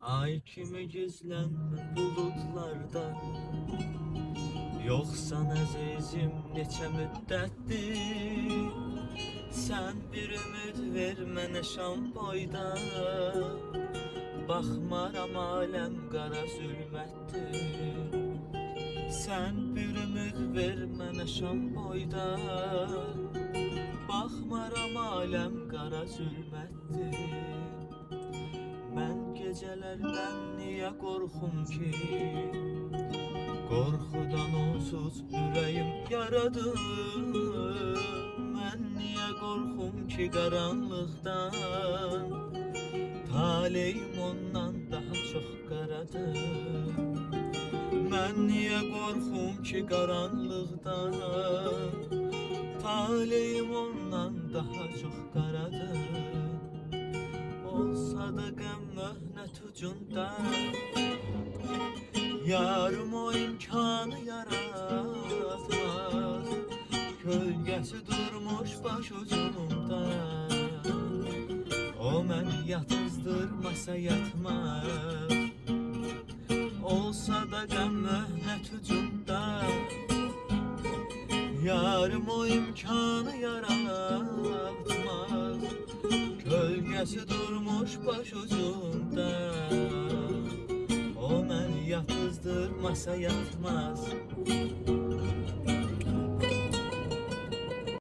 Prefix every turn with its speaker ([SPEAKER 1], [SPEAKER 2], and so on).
[SPEAKER 1] Ay kimi gizlənmə buludlarda, yoxsan əzizim neçə müddətdir. Sən bir ümid ver mənə şam boyda, baxmaram aləm qara zülmətdir. Sən bir ümid ver mənə şam boyda, baxmaram aləm qara zülmətdir. Mən gecelerden niye korkum ki? Korkudan onsuz yüreğim yaradı. Ben niye korkum ki karanlıktan? Taleyim ondan daha çok karadı. Ben niye korkum ki karanlıktan? Taleyim ondan daha çok karadı. Olsa da qəm möhnət ucunda, yarım o imkanı yaratmaz. Kölgəsi durmuş baş ucumda, o məni yatızdırmasa yatmaz. Olsa da qəm möhnət ucunda, yarım o imkanı yaratmaz. Kölgəsi durmuş başucumda, o məni yatızdırmasa yatmaz.